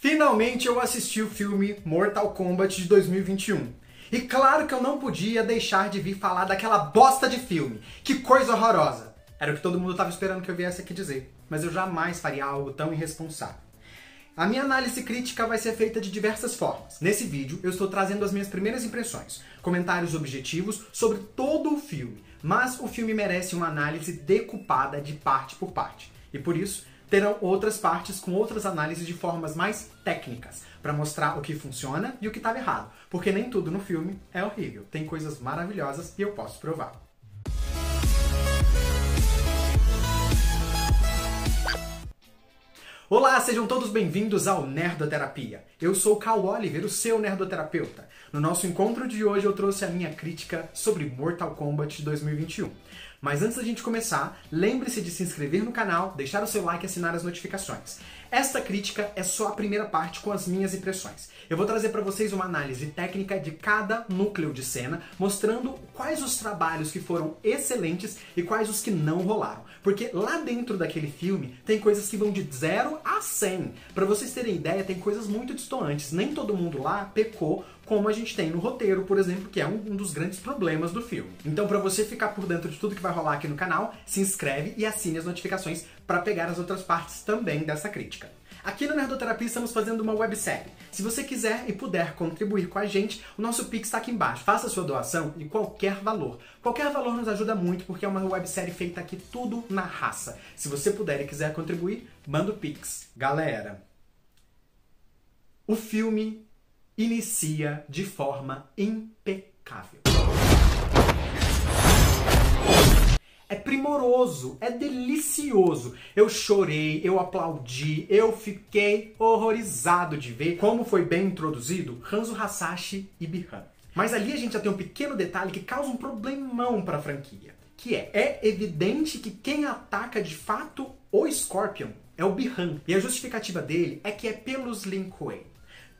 Finalmente eu assisti o filme Mortal Kombat de 2021. E claro que eu não podia deixar de vir falar daquela bosta de filme. Que coisa horrorosa! Era o que todo mundo estava esperando que eu viesse aqui dizer. Mas eu jamais faria algo tão irresponsável. A minha análise crítica vai ser feita de diversas formas. Nesse vídeo eu estou trazendo as minhas primeiras impressões, comentários objetivos sobre todo o filme. Mas o filme merece uma análise decupada de parte por parte. E por isso, terão outras partes com outras análises de formas mais técnicas, para mostrar o que funciona e o que estava errado. Porque nem tudo no filme é horrível. Tem coisas maravilhosas e eu posso provar. Olá, sejam todos bem-vindos ao Nerdoterapia. Eu sou o Cal Oliver, o seu nerdoterapeuta. No nosso encontro de hoje eu trouxe a minha crítica sobre Mortal Kombat de 2021. Mas antes da gente começar, lembre-se de se inscrever no canal, deixar o seu like e assinar as notificações. Esta crítica é só a primeira parte com as minhas impressões. Eu vou trazer para vocês uma análise técnica de cada núcleo de cena, mostrando quais os trabalhos que foram excelentes e quais os que não rolaram. Porque lá dentro daquele filme tem coisas que vão de 0 a 100. Para vocês terem ideia, tem coisas muito distantes. Nem todo mundo lá pecou como a gente tem no roteiro, por exemplo, que é um dos grandes problemas do filme. Então, para você ficar por dentro de tudo que vai rolar aqui no canal, se inscreve e assine as notificações para pegar as outras partes também dessa crítica. Aqui no Nerdoterapia estamos fazendo uma websérie. Se você quiser e puder contribuir com a gente, o nosso Pix está aqui embaixo. Faça sua doação de qualquer valor. Qualquer valor nos ajuda muito, porque é uma websérie feita aqui tudo na raça. Se você puder e quiser contribuir, manda o Pix. Galera, o filme inicia de forma impecável. É primoroso, é delicioso. Eu chorei, eu aplaudi, eu fiquei horrorizado de ver como foi bem introduzido Hanzo Hasashi e Bi-Han. Mas ali a gente já tem um pequeno detalhe que causa um problemão para a franquia. Que é evidente que quem ataca de fato o Scorpion é o Bi-Han. E a justificativa dele é que é pelos Lin Kuei.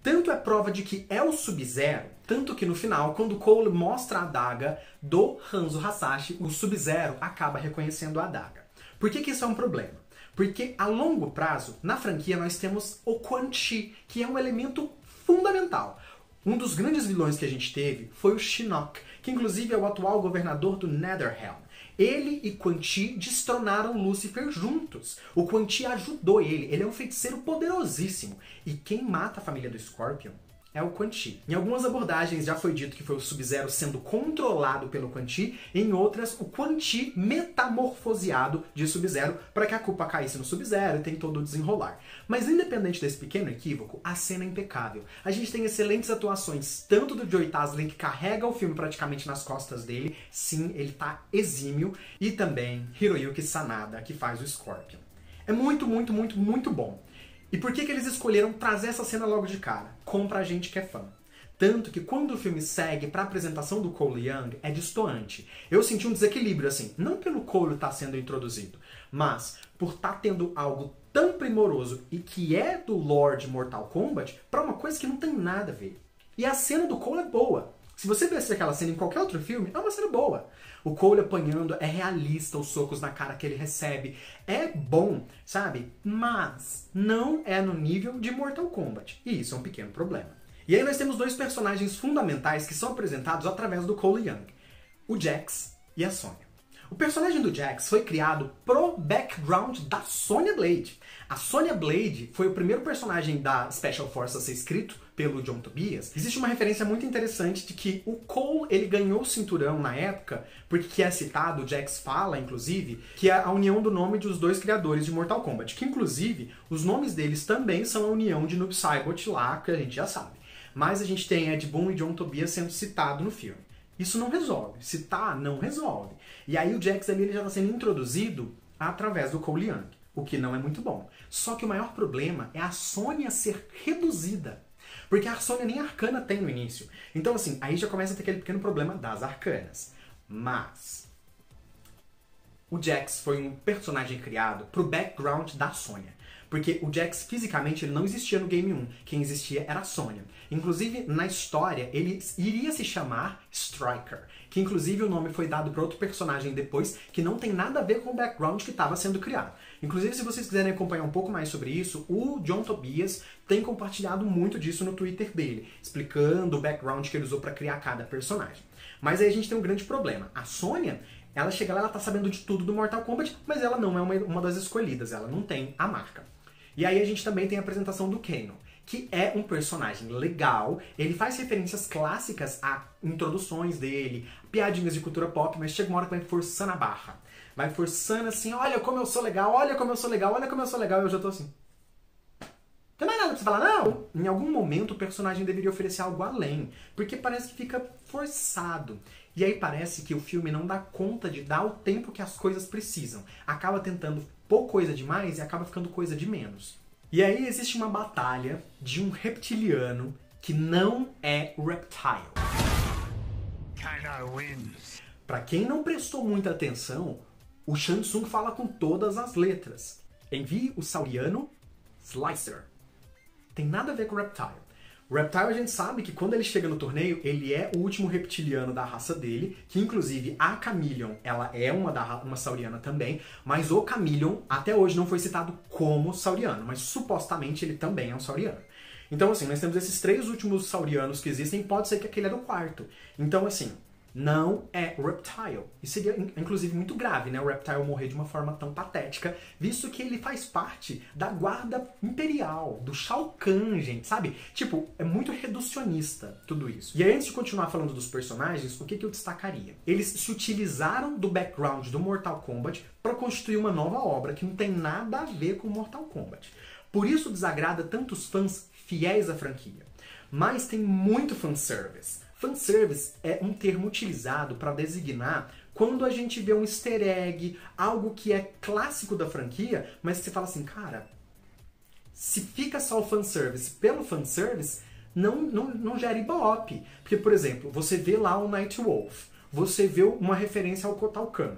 Tanto é prova de que é o Sub-Zero, tanto que no final, quando Cole mostra a adaga do Hanzo Hasashi, o Sub-Zero acaba reconhecendo a adaga. Por que isso é um problema? Porque a longo prazo, na franquia, nós temos o Quan Chi, que é um elemento fundamental. Um dos grandes vilões que a gente teve foi o Shinnok, que inclusive é o atual governador do Netherrealm. Ele e Quan Chi destronaram Lúcifer juntos. O Quan Chi ajudou ele é um feiticeiro poderosíssimo. E quem mata a família do Scorpion é o Quan Chi. Em algumas abordagens já foi dito que foi o Sub-Zero sendo controlado pelo Quan Chi, em outras o Quan Chi metamorfoseado de Sub-Zero para que a culpa caísse no Sub-Zero e tem todo o desenrolar. Mas independente desse pequeno equívoco, a cena é impecável. A gente tem excelentes atuações, tanto do Joey Taslim, que carrega o filme praticamente nas costas dele, sim, ele tá exímio, e também Hiroyuki Sanada, que faz o Scorpion. É muito, muito, muito, muito bom. E por que eles escolheram trazer essa cena logo de cara? Como pra gente que é fã. Tanto que quando o filme segue pra apresentação do Cole Young, é destoante. Eu senti um desequilíbrio, assim, não pelo Cole estar sendo introduzido, mas por estar tendo algo tão primoroso e que é do Lord Mortal Kombat pra uma coisa que não tem nada a ver. E a cena do Cole é boa. Se você visse aquela cena em qualquer outro filme, é uma cena boa. O Cole apanhando, é realista os socos na cara que ele recebe. É bom, sabe? Mas não é no nível de Mortal Kombat. E isso é um pequeno problema. E aí nós temos dois personagens fundamentais que são apresentados através do Cole Young. O Jax e a Sonya. O personagem do Jax foi criado pro background da Sonya Blade. A Sonya Blade foi o primeiro personagem da Special Force a ser escrito pelo John Tobias. Existe uma referência muito interessante de que o Cole, ele ganhou o cinturão na época, porque que é citado, o Jax fala, inclusive, que é a união do nome dos dois criadores de Mortal Kombat, que inclusive, os nomes deles também são a união de Noob Saibot lá, que a gente já sabe. Mas a gente tem Ed Boon e John Tobias sendo citado no filme. Isso não resolve. Citar não resolve. E aí o Jax ali ele já está sendo introduzido através do Cole Young, o que não é muito bom. Só que o maior problema é a Sonya ser reduzida. Porque a Sonya nem arcana tem no início. Então assim, aí já começa a ter aquele pequeno problema das arcanas. Mas o Jax foi um personagem criado pro background da Sonya. porque o Jax fisicamente ele não existia no Game 1, quem existia era a Sonya. Inclusive, na história, ele iria se chamar Striker, que inclusive o nome foi dado para outro personagem depois, que não tem nada a ver com o background que estava sendo criado. Inclusive, se vocês quiserem acompanhar um pouco mais sobre isso, o John Tobias tem compartilhado muito disso no Twitter dele, explicando o background que ele usou para criar cada personagem. Mas aí a gente tem um grande problema. A Sonya, ela chega lá, ela tá sabendo de tudo do Mortal Kombat, mas ela não é uma das escolhidas, ela não tem a marca. E aí a gente também tem a apresentação do Kano, que é um personagem legal, ele faz referências clássicas a introduções dele, piadinhas de cultura pop, mas chega uma hora que vai forçando a barra. Vai forçando assim, olha como eu sou legal, olha como eu sou legal, olha como eu sou legal, e eu já tô assim... Não tem mais nada pra você falar, não? Em algum momento o personagem deveria oferecer algo além, porque parece que fica forçado. E aí parece que o filme não dá conta de dar o tempo que as coisas precisam. Acaba tentando pôr coisa demais e acaba ficando coisa de menos. E aí existe uma batalha de um reptiliano que não é o Reptile. Pra quem não prestou muita atenção, o Shang Tsung fala com todas as letras. Envie o Sauriano Slicer. Tem nada a ver com o Reptile. O Reptile a gente sabe que quando ele chega no torneio, ele é o último reptiliano da raça dele, que inclusive a Chameleon, ela é uma sauriana também, mas o Chameleon até hoje não foi citado como sauriano, mas supostamente ele também é um sauriano. Então assim, nós temos esses 3 últimos saurianos que existem, pode ser que aquele era o 4º. Então assim, não é o Reptile. E seria, inclusive, muito grave, né? O Reptile morrer de uma forma tão patética, visto que ele faz parte da guarda imperial, do Shao Kahn, gente, sabe? Tipo, é muito reducionista tudo isso. E aí, antes de continuar falando dos personagens, o que eu destacaria? Eles se utilizaram do background do Mortal Kombat para construir uma nova obra que não tem nada a ver com Mortal Kombat. Por isso desagrada tantos fãs fiéis à franquia. Mas tem muito fanservice. Fanservice é um termo utilizado para designar quando a gente vê um easter egg, algo que é clássico da franquia, mas que você fala assim, cara, se fica só o fanservice pelo fanservice, não gera ibope. Porque, por exemplo, você vê lá o Nightwolf, você vê uma referência ao Kotal Kahn.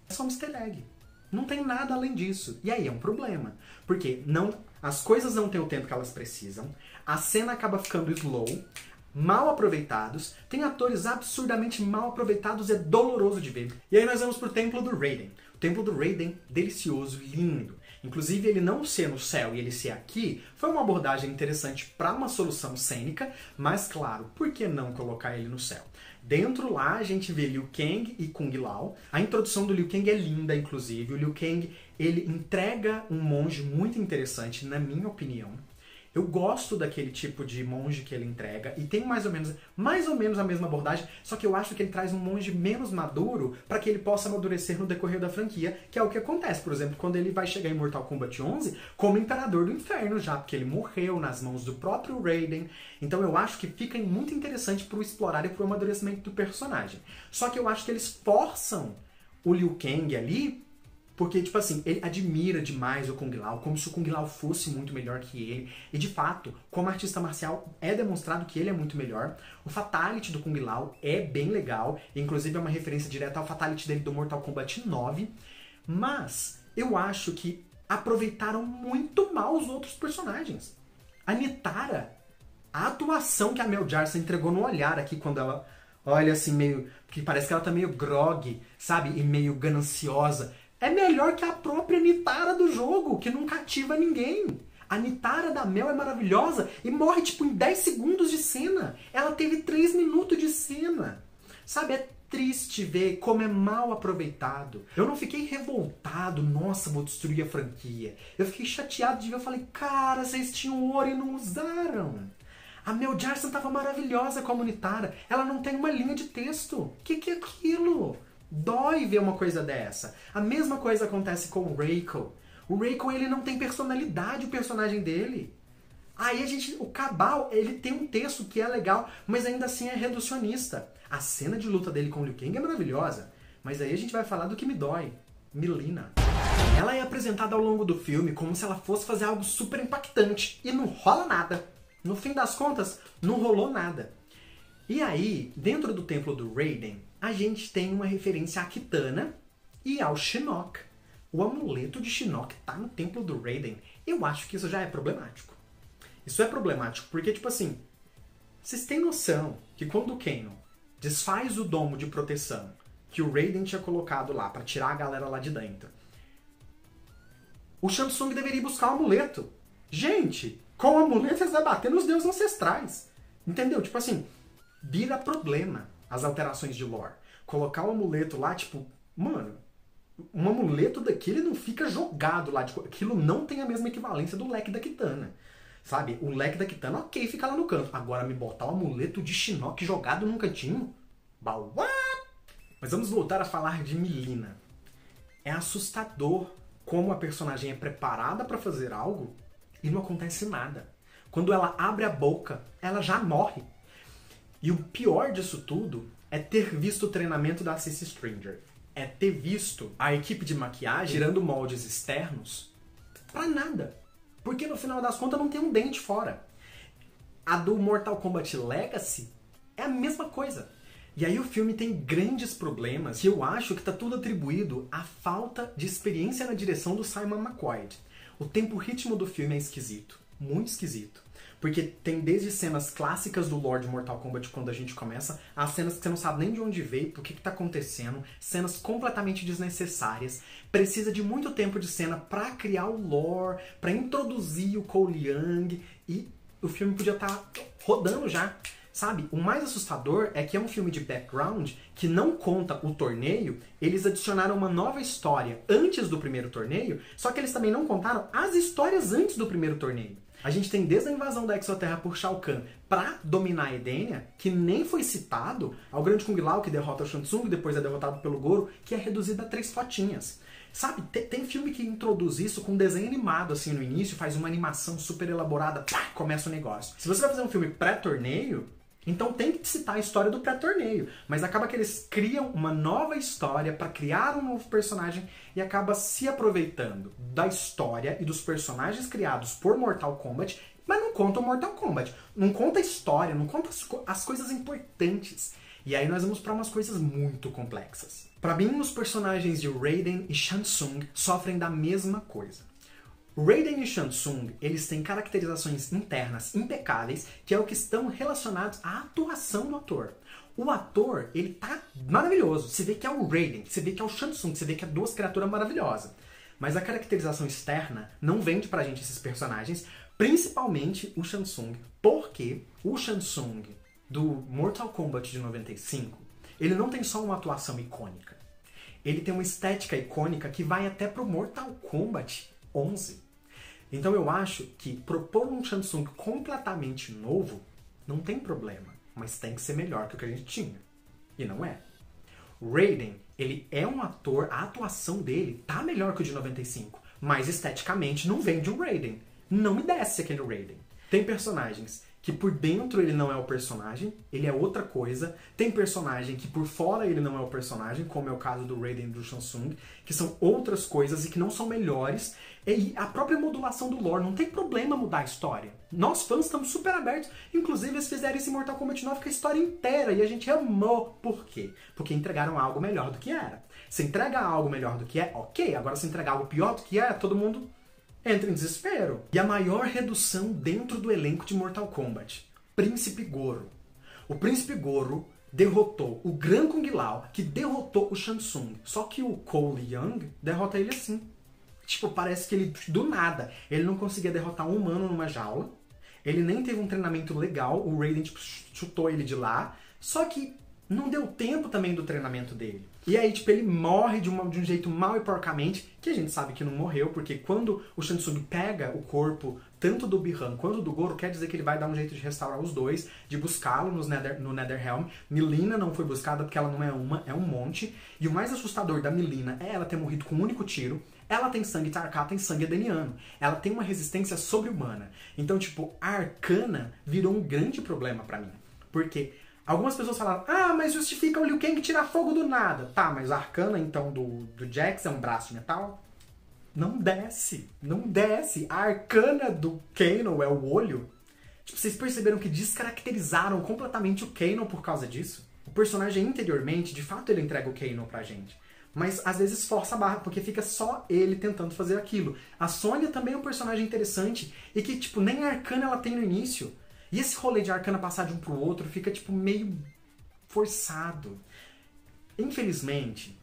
É só um easter egg. Não tem nada além disso. E aí é um problema. Porque as coisas não têm o tempo que elas precisam, a cena acaba ficando slow, mal aproveitados, tem atores absurdamente mal aproveitados, é doloroso de ver. E aí nós vamos pro Templo do Raiden. O Templo do Raiden, delicioso, lindo. Inclusive ele não ser no céu e ele ser aqui, foi uma abordagem interessante para uma solução cênica, mas claro, por que não colocar ele no céu? Dentro lá a gente vê Liu Kang e Kung Lao. A introdução do Liu Kang é linda, inclusive. O Liu Kang, ele entrega um monge muito interessante, na minha opinião. Eu gosto daquele tipo de monge que ele entrega e tem mais ou menos a mesma abordagem, só que eu acho que ele traz um monge menos maduro para que ele possa amadurecer no decorrer da franquia, que é o que acontece, por exemplo, quando ele vai chegar em Mortal Kombat 11 como Imperador do Inferno já, porque ele morreu nas mãos do próprio Raiden. Então eu acho que fica muito interessante para o explorar e para o amadurecimento do personagem. Só que eu acho que eles forçam o Liu Kang ali, porque, tipo assim, ele admira demais o Kung Lao, como se o Kung Lao fosse muito melhor que ele. E, de fato, como artista marcial, é demonstrado que ele é muito melhor. O Fatality do Kung Lao é bem legal. Inclusive, é uma referência direta ao Fatality dele do Mortal Kombat 9. Mas, eu acho que aproveitaram muito mal os outros personagens. A Nitara, a atuação que a Mel Jarson entregou no olhar aqui, quando ela olha assim, meio... que parece que ela tá meio grog, sabe? E meio gananciosa. É melhor que a própria Nitara do jogo, que não cativa ninguém. A Nitara da Mel é maravilhosa e morre tipo em 10 segundos de cena. Ela teve 3 minutos de cena. Sabe, é triste ver como é mal aproveitado. Eu não fiquei revoltado, nossa, vou destruir a franquia. Eu fiquei chateado de ver, eu falei, cara, vocês tinham ouro e não usaram. A Mel Jarson tava maravilhosa como Nitara. Ela não tem uma linha de texto. Que é aquilo? Dói ver uma coisa dessa. A mesma coisa acontece com o Reiko. O Reiko, ele não tem personalidade, o personagem dele. Aí o Kabal, ele tem um texto que é legal, mas ainda assim é reducionista. A cena de luta dele com o Liu Kang é maravilhosa, mas aí a gente vai falar do que me dói. Mileena. Ela é apresentada ao longo do filme como se ela fosse fazer algo super impactante, e não rola nada. No fim das contas, não rolou nada. E aí, dentro do templo do Raiden, a gente tem uma referência à Kitana e ao Shinnok. o amuleto de Shinnok tá no templo do Raiden. Eu acho que isso já é problemático. Isso é problemático porque, tipo assim, vocês têm noção que quando o Kano desfaz o domo de proteção que o Raiden tinha colocado lá pra tirar a galera lá de dentro, o Shang Tsung deveria buscar o amuleto. Gente, com o amuleto eles vão bater nos deuses ancestrais. Entendeu? Tipo assim, vira problema as alterações de lore. Colocar o amuleto lá, tipo, mano, um amuleto daquele não fica jogado lá. Tipo, aquilo não tem a mesma equivalência do leque da Kitana. Sabe? O leque da Kitana, ok, fica lá no canto. Agora me botar o amuleto de Shinnok jogado num cantinho? Bauá! Mas vamos voltar a falar de Mileena. É assustador como a personagem é preparada pra fazer algo e não acontece nada. Quando ela abre a boca, ela já morre. E o pior disso tudo é ter visto o treinamento da Cissy Stranger. É ter visto a equipe de maquiagem tirando moldes externos pra nada. Porque no final das contas não tem um dente fora. A do Mortal Kombat Legacy é a mesma coisa. E aí o filme tem grandes problemas que eu acho que tá tudo atribuído à falta de experiência na direção do Simon McQuaid. O tempo-ritmo do filme é esquisito. Muito esquisito. Porque tem desde cenas clássicas do lore de Mortal Kombat quando a gente começa, as cenas que você não sabe nem de onde veio, por que tá acontecendo, cenas completamente desnecessárias. Precisa de muito tempo de cena pra criar o lore, pra introduzir o Cole Young, e o filme podia estar rodando já. Sabe, o mais assustador é que é um filme de background que não conta o torneio, eles adicionaram uma nova história antes do primeiro torneio, só que eles também não contaram as histórias antes do primeiro torneio. A gente tem desde a invasão da Exoterra por Shao Kahn pra dominar a Edenia, que nem foi citado, ao Grande Kung Lao que derrota o Shang Tsung, depois é derrotado pelo Goro, que é reduzido a 3 fotinhas. Sabe, tem filme que introduz isso com desenho animado assim no início, faz uma animação super elaborada, pá, começa o negócio. Se você vai fazer um filme pré-torneio, então tem que citar a história do pré-torneio, mas acaba que eles criam uma nova história para criar um novo personagem e acaba se aproveitando da história e dos personagens criados por Mortal Kombat, mas não conta o Mortal Kombat, não conta a história, não conta as coisas importantes. E aí nós vamos para umas coisas muito complexas. Para mim, os personagens de Raiden e Shang Tsung sofrem da mesma coisa. Raiden e Shang Tsung, eles têm caracterizações internas impecáveis, que é o que estão relacionados à atuação do ator. O ator, ele tá maravilhoso. Você vê que é o Raiden, você vê que é o Shang Tsung, você vê que é duas criaturas maravilhosas. Mas a caracterização externa não vende pra gente esses personagens, principalmente o Shang Tsung. Porque o Shang Tsung do Mortal Kombat de 95, ele não tem só uma atuação icônica. Ele tem uma estética icônica que vai até pro Mortal Kombat 11. Então eu acho que propor um Shang Tsung completamente novo não tem problema, mas tem que ser melhor que o que a gente tinha. E não é. Raiden, ele é um ator, a atuação dele tá melhor que o de 95, mas esteticamente não vem de um Raiden. Não me desce aquele Raiden. Tem personagens que por dentro ele não é o personagem, ele é outra coisa. Tem personagem que por fora ele não é o personagem, como é o caso do Raiden e do Shang Tsung, que são outras coisas e que não são melhores. E a própria modulação do lore, não tem problema mudar a história. Nós fãs estamos super abertos. Inclusive eles fizeram esse Mortal Kombat 9 com a história inteira e a gente amou. Por quê? Porque entregaram algo melhor do que era. Se entrega algo melhor do que é, ok. Agora se entregar algo pior do que é, todo mundo entra em desespero. E a maior redução dentro do elenco de Mortal Kombat, Príncipe Goro. O Príncipe Goro derrotou o Gran Kung Lao, que derrotou o Shang Tsung. Só que o Cole Young derrota ele assim. Tipo, parece que ele, do nada, ele não conseguia derrotar um humano numa jaula. Ele nem teve um treinamento legal, o Raiden tipo, chutou ele de lá. Só que não deu tempo também do treinamento dele. E aí, tipo, ele morre de um jeito mal e porcamente, que a gente sabe que não morreu, porque quando o Shang Tsung pega o corpo, tanto do Bi-Han quanto do Goro, quer dizer que ele vai dar um jeito de restaurar os dois, de buscá-lo no Netherrealm. Mileena não foi buscada porque ela não é uma, é um monte. E o mais assustador da Mileena é ela ter morrido com um único tiro. Ela tem sangue Tarkah, tem sangue edeniano. Ela tem uma resistência sobre-humana. Então, tipo, a Arcana virou um grande problema pra mim. Porque algumas pessoas falaram, ah, mas justifica o Liu Kang tirar fogo do nada. Tá, mas a Arcana, então, do Jax é um braço de metal? Não desce. Não desce. A Arcana do Kano é o olho. Tipo, vocês perceberam que descaracterizaram completamente o Kano por causa disso? O personagem interiormente, de fato, ele entrega o Kano pra gente. mas às vezes força a barra, porque fica só ele tentando fazer aquilo. A Sônia também é um personagem interessante e que, tipo, nem a Arcana ela tem no início. E esse rolê de Arcana passar de um pro outro fica, tipo, meio forçado. Infelizmente,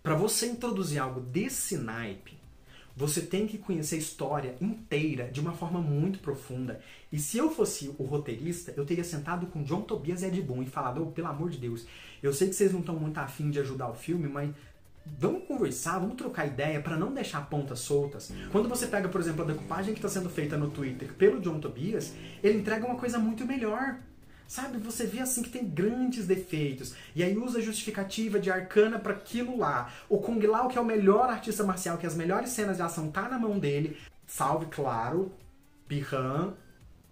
para você introduzir algo desse naipe, você tem que conhecer a história inteira de uma forma muito profunda. E se eu fosse o roteirista, eu teria sentado com John Tobias e Ed Boon e falado, oh, pelo amor de Deus, eu sei que vocês não estão muito afim de ajudar o filme, mas vamos conversar, vamos trocar ideia para não deixar pontas soltas. Quando você pega, por exemplo, a decupagem que está sendo feita no Twitter pelo John Tobias, ele entrega uma coisa muito melhor. Sabe, você vê assim que tem grandes defeitos. E aí usa a justificativa de Arcana para aquilo lá. O Kung Lao, que é o melhor artista marcial, que as melhores cenas de ação tá na mão dele. Salve, claro, Bi-Han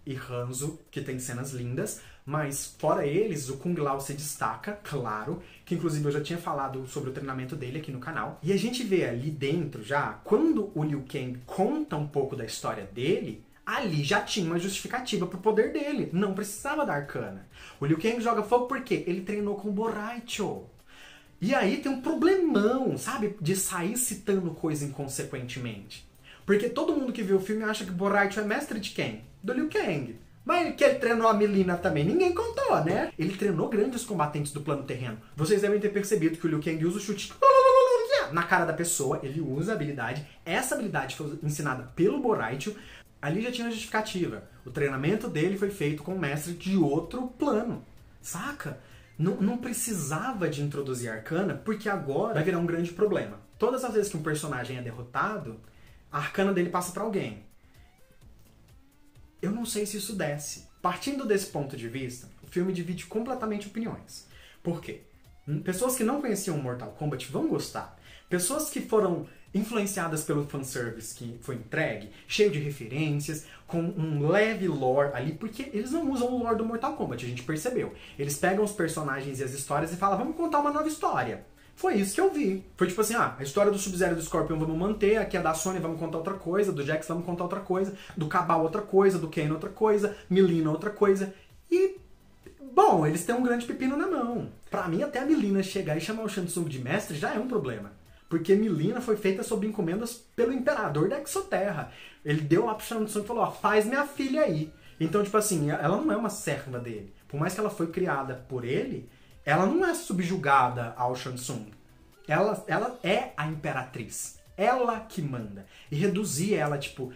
e Hanzo, que tem cenas lindas. Mas fora eles, o Kung Lao se destaca, claro. Que inclusive eu já tinha falado sobre o treinamento dele aqui no canal. E a gente vê ali dentro já, quando o Liu Kang conta um pouco da história dele, ali já tinha uma justificativa pro poder dele. Não precisava da Arcana. O Liu Kang joga fogo porque ele treinou com o Boraicho. E aí tem um problemão, sabe? De sair citando coisa inconsequentemente. Porque todo mundo que vê o filme acha que o Boraicho é mestre de quem? Do Liu Kang. Mas que ele treinou a Mileena também, ninguém contou, né? Ele treinou grandes combatentes do plano terreno. Vocês devem ter percebido que o Liu Kang usa o chute na cara da pessoa. Ele usa a habilidade. Essa habilidade foi ensinada pelo Boraicho. Ali já tinha uma justificativa. O treinamento dele foi feito com um mestre de outro plano. Saca? Não precisava de introduzir Arcana, porque agora vai virar um grande problema. Todas as vezes que um personagem é derrotado, a Arcana dele passa pra alguém. Eu não sei se isso desce. Partindo desse ponto de vista, o filme divide completamente opiniões. Por quê? Pessoas que não conheciam Mortal Kombat vão gostar. Pessoas que foram influenciadas pelo fanservice que foi entregue, cheio de referências, com um leve lore ali, porque eles não usam o lore do Mortal Kombat, a gente percebeu. Eles pegam os personagens e as histórias e falam, vamos contar uma nova história. Foi isso que eu vi. Foi tipo assim, a história do Sub-Zero e do Scorpion vamos manter, aqui a da Sony vamos contar outra coisa, do Jax vamos contar outra coisa, do Cabal outra coisa, do Kano outra coisa, Mileena outra coisa. E, bom, eles têm um grande pepino na mão. Pra mim, até a Mileena chegar e chamar o Shang Tsung de mestre já é um problema. Porque Mileena foi feita sob encomendas pelo imperador da Exoterra. Ele deu lá pro Shang Tsung e falou, ó, faz minha filha aí. Então, tipo assim, ela não é uma serva dele. Por mais que ela foi criada por ele, ela não é subjugada ao Shang Tsung. Ela é a imperatriz. Ela que manda. E reduzir ela, tipo...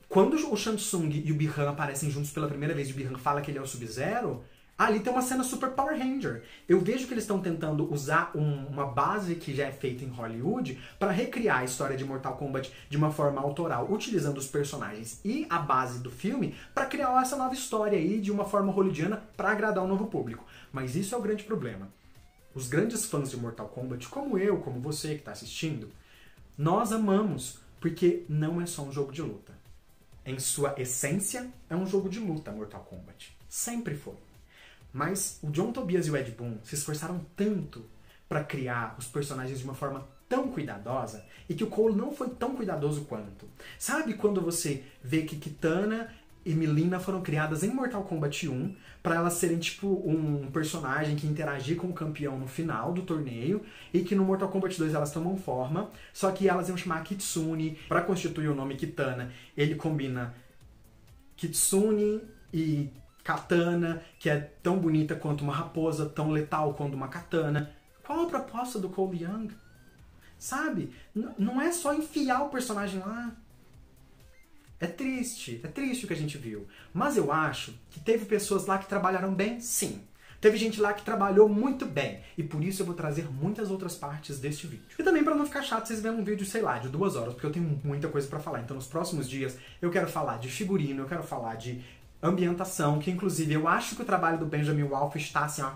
Quando o Shang Tsung e o Bi-Han aparecem juntos pela primeira vez e o Bi-Han fala que ele é o Sub-Zero... Ali tem uma cena super Power Ranger. Eu vejo que eles estão tentando usar uma base que já é feita em Hollywood para recriar a história de Mortal Kombat de uma forma autoral, utilizando os personagens e a base do filme para criar essa nova história aí de uma forma hollywoodiana para agradar um novo público. Mas isso é o grande problema. Os grandes fãs de Mortal Kombat, como eu, como você que está assistindo, nós amamos, porque não é só um jogo de luta. Em sua essência, é um jogo de luta Mortal Kombat. Sempre foi. Mas o John Tobias e o Ed Boon se esforçaram tanto para criar os personagens de uma forma tão cuidadosa e que o Cole não foi tão cuidadoso quanto. Sabe quando você vê que Kitana e Mileena foram criadas em Mortal Kombat 1 para elas serem tipo um personagem que interagir com o campeão no final do torneio e que no Mortal Kombat 2 elas tomam forma, só que elas iam chamar Kitsune. Para constituir o nome Kitana, ele combina Kitsune e Katana, que é tão bonita quanto uma raposa, tão letal quanto uma katana. Qual a proposta do Cole Young? Sabe? Não é só enfiar o personagem lá. É triste o que a gente viu. Mas eu acho que teve pessoas lá que trabalharam bem, sim. Teve gente lá que trabalhou muito bem. E por isso eu vou trazer muitas outras partes deste vídeo. E também para não ficar chato vocês verem um vídeo, sei lá, de 2 horas, porque eu tenho muita coisa para falar. Então nos próximos dias eu quero falar de figurino, eu quero falar de ambientação, que inclusive eu acho que o trabalho do Benjamin Wolf está assim, ó.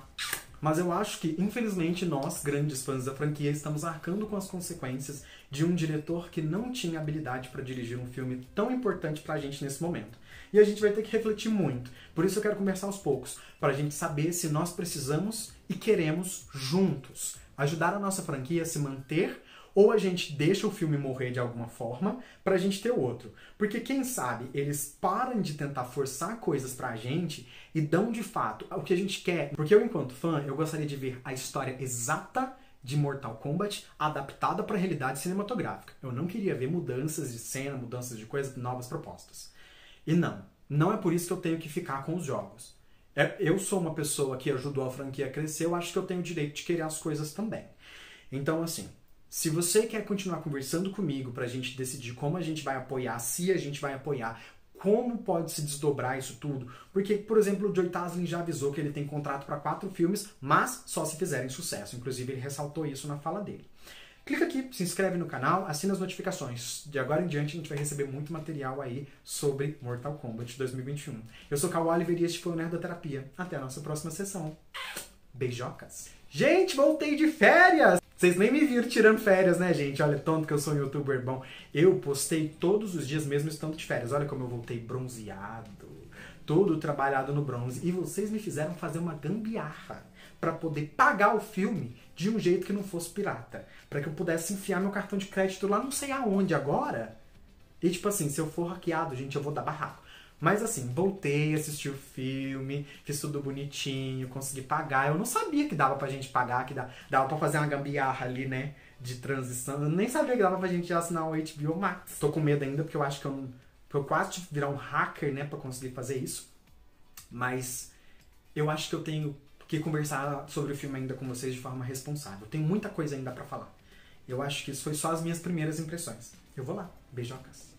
Mas eu acho que, infelizmente, nós, grandes fãs da franquia, estamos arcando com as consequências de um diretor que não tinha habilidade para dirigir um filme tão importante pra gente nesse momento. E a gente vai ter que refletir muito. Por isso eu quero conversar aos poucos, para a gente saber se nós precisamos e queremos, juntos, ajudar a nossa franquia a se manter, ou a gente deixa o filme morrer de alguma forma pra gente ter outro. Porque quem sabe eles param de tentar forçar coisas pra gente e dão de fato o que a gente quer. Porque eu, enquanto fã, eu gostaria de ver a história exata de Mortal Kombat adaptada para a realidade cinematográfica. Eu não queria ver mudanças de cena, mudanças de coisas, novas propostas. E não é por isso que eu tenho que ficar com os jogos. Eu sou uma pessoa que ajudou a franquia a crescer, eu acho que eu tenho o direito de querer as coisas também. Então, assim, se você quer continuar conversando comigo pra gente decidir como a gente vai apoiar, se a gente vai apoiar, como pode se desdobrar isso tudo, porque, por exemplo, o Joe Taslim já avisou que ele tem contrato para 4 filmes, mas só se fizerem sucesso. Inclusive, ele ressaltou isso na fala dele. Clica aqui, se inscreve no canal, assina as notificações. De agora em diante a gente vai receber muito material aí sobre Mortal Kombat 2021. Eu sou Cal Oliver e este foi o Nerdoterapia. Até a nossa próxima sessão. Beijocas. Gente, voltei de férias! Vocês nem me viram tirando férias, né, gente? Olha, tanto que eu sou um youtuber bom. Eu postei todos os dias mesmo estando de férias. Olha como eu voltei bronzeado, todo trabalhado no bronze. E vocês me fizeram fazer uma gambiarra para poder pagar o filme de um jeito que não fosse pirata. Para que eu pudesse enfiar meu cartão de crédito lá não sei aonde agora. E tipo assim, se eu for hackeado, gente, eu vou dar barraco. Mas assim, voltei, assisti o filme, fiz tudo bonitinho, consegui pagar. Eu não sabia que dava pra gente pagar, que dava pra fazer uma gambiarra ali, né? De transição. Eu nem sabia que dava pra gente assinar o HBO Max. Tô com medo ainda, porque eu acho que eu quase tive que virar um hacker, né? Pra conseguir fazer isso. Mas eu acho que eu tenho que conversar sobre o filme ainda com vocês de forma responsável. Tem muita coisa ainda pra falar. Eu acho que isso foi só as minhas primeiras impressões. Eu vou lá. Beijocas.